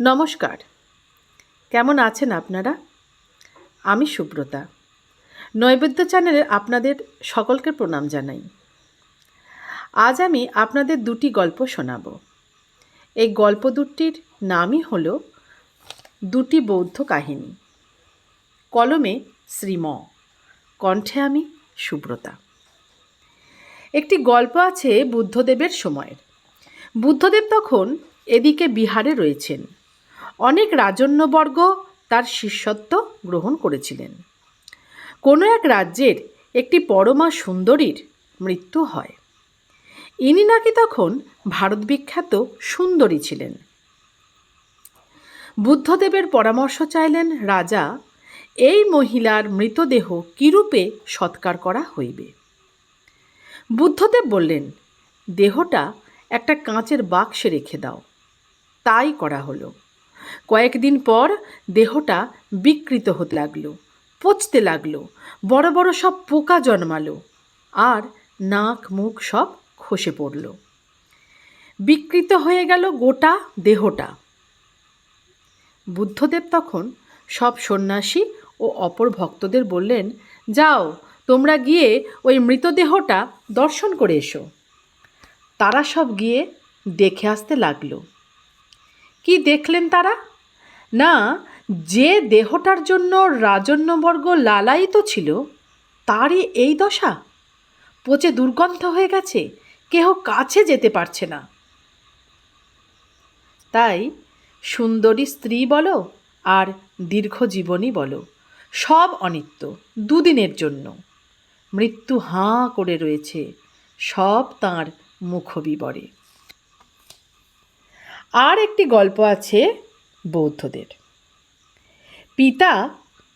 নমস্কার, কেমন আছেন আপনারা? আমি সুব্রতা। নৈবেদ্য চ্যানেলে আপনাদের সকলকে প্রণাম জানাই। আজ আমি আপনাদের দুটি গল্প শোনাব। এই গল্প দুটির নামই হল দুটি বৌদ্ধ কাহিনী। কলমে শ্রীম, কণ্ঠে আমি সুব্রতা। একটি গল্প আছে বুদ্ধদেবের সময়ের। বুদ্ধদেব তখন এদিকে বিহারে রয়েছেন। অনেক রাজন্যবর্গ তার শিষ্যত্ব গ্রহণ করেছিলেন। কোনো এক রাজ্যের একটি পরমা সুন্দরীর মৃত্যু হয়। ইনি নাকি তখন ভারত বিখ্যাত সুন্দরী ছিলেন। বুদ্ধদেবের পরামর্শ চাইলেন রাজা, এই মহিলার মৃতদেহ কিরূপে সৎকার করা হইবে। বুদ্ধদেব বললেন, দেহটা একটা কাঁচের বাক্সে রেখে দাও। তাই করা হলো। কয়েকদিন পর দেহটা বিকৃত হতে লাগলো, পচতে লাগলো, বড় বড় সব পোকা জন্মালো, আর নাক মুখ সব খসে পড়ল। বিকৃত হয়ে গেল গোটা দেহটা। বুদ্ধদেব তখন সব সন্ন্যাসী ও অপর ভক্তদের বললেন, যাও তোমরা গিয়ে ওই মৃতদেহটা দর্শন করে এসো। তারা সব গিয়ে দেখে আসতে লাগলো। কি দেখলেন তারা? না, যে দেহটার জন্য রাজন্যবর্গ লালায়িত ছিল তারই এই দশা। পচে দুর্গন্ধ হয়ে গেছে, কেহ কাছে যেতে পারছে না। তাই সুন্দরী স্ত্রী বলো আর দীর্ঘজীবনী বলো, সব অনিত্য, দুদিনের জন্য। মৃত্যু হাঁ করে রয়েছে, সব তাঁর মুখবিবরে। আর একটি গল্প আছে বৌদ্ধদের। পিতা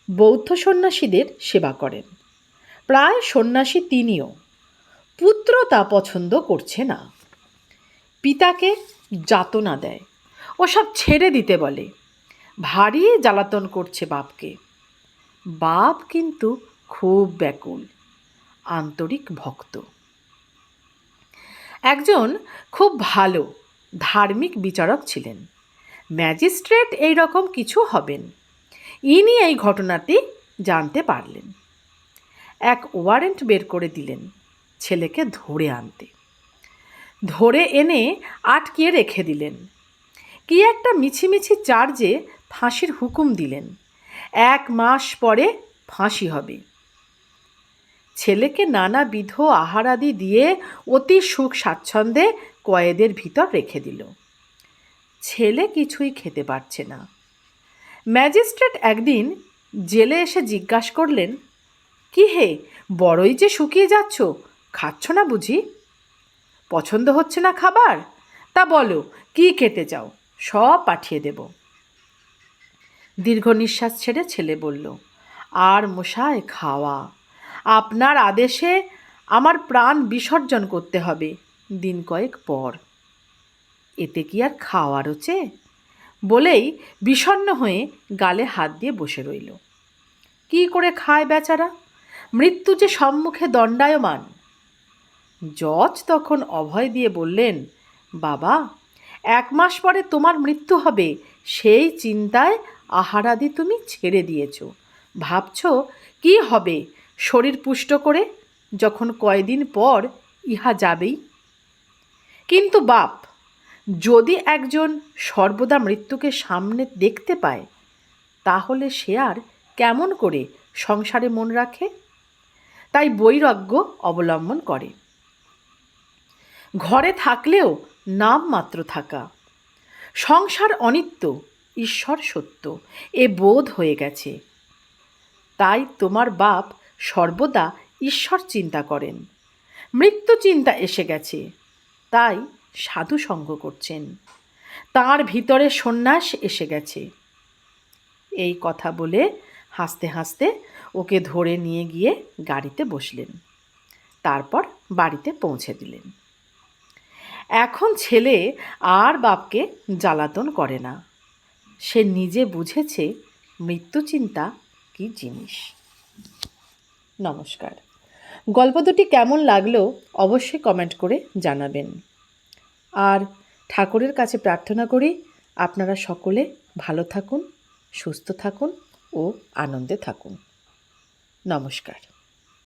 বৌদ্ধ সন্ন্যাসীদের সেবা করেন। প্রায় সন্ন্যাসী তিনিও। পুত্র তা পছন্দ করছে না। পিতাকে যাতনা দেয়, ও সব ছেড়ে দিতে বলে। ভারী জ্বালাতন করছে বাপকে। বাপ কিন্তু খুব ব্যাকুল, আন্তরিক ভক্ত। একজন খুব ভালো ধার্মিক বিচারক ছিলেন। ম্যাজিস্ট্রেট এই রকম কিছু হবেন। ইনি এই ঘটনাটি জানতে পারলেন। এক ওয়ারেন্ট বের করে দিলেন ছেলেকে ধরে আনতে। ধরে এনে আটকিয়ে রেখে দিলেন। কি একটা মিছিমিছি চার্জে ফাঁসির হুকুম দিলেন। 1 মাস পরে ফাঁসি হবে। ছেলেকে নানাবিধ আহারাদি দিয়ে অতি সুখ স্বাচ্ছন্দ্যে কয়েদের ভিতর রেখে দিল। ছেলে কিছুই খেতে পারছে না। ম্যাজিস্ট্রেট একদিন জেলে এসে জিজ্ঞাসা করলেন, কি হে, বড়ই যে শুকিয়ে যাচ্ছ, খাচ্ছ না বুঝি? পছন্দ হচ্ছে না খাবার? তা বলো কি খেতে চাও, সব পাঠিয়ে দেব। দীর্ঘ নিঃশ্বাস ছেড়ে ছেলে বলল, আর মশাই খাওয়া, আপনার আদেশে আমার প্রাণ বিসর্জন করতে হবে দিন কয়েক পর। এতে কি আর খাওয়ার রোচে? বলেই বিষণ্ণ হয়ে গালে হাত দিয়ে বসে রইল। কি করে খায় বেচারা? মৃত্যু যে সম্মুখে দণ্ডায়মান। জজ তখন অভয় দিয়ে বললেন, বাবা, 1 মাস পরে তোমার মৃত্যু হবে, সেই চিন্তায় আহারাদি তুমি ছেড়ে দিয়েছ। ভাবছ কি হবে শরীর পুষ্ট করে, যখন কয়দিন পর ইহা যাবেই। কিন্তু বাপ, যদি একজন সর্বদা মৃত্যুকে সামনে দেখতে পায়, তাহলে সে আর কেমন করে সংসারে মন রাখে? তাই বৈরাগ্য অবলম্বন করে। ঘরে থাকলেও নাম মাত্র থাকা। সংসার অনিত্য, ঈশ্বর সত্য, এ বোধ হয়ে গেছে। তাই তোমার বাপ সর্বদা ঈশ্বর চিন্তা করেন। মৃত্যু চিন্তা এসে গেছে, তাই সাধু সঙ্গ করছেন। তার ভিতরে সন্ন্যাস এসে গেছে। এই কথা বলে হাসতে হাসতে ওকে ধরে নিয়ে গিয়ে গাড়িতে বসলেন। তারপর বাড়িতে পৌঁছে দিলেন। এখন ছেলে আর বাপকে জ্বালাতন করে না। সে নিজে বুঝেছে মৃত্যু চিন্তা কি জিনিস। নমস্কার। গল্প দুটি কেমন লাগলো অবশ্যই কমেন্ট করে জানাবেন। আর ঠাকুরের কাছে প্রার্থনা করি আপনারা সকলে ভালো থাকুন, সুস্থ থাকুন ও আনন্দে থাকুন। নমস্কার।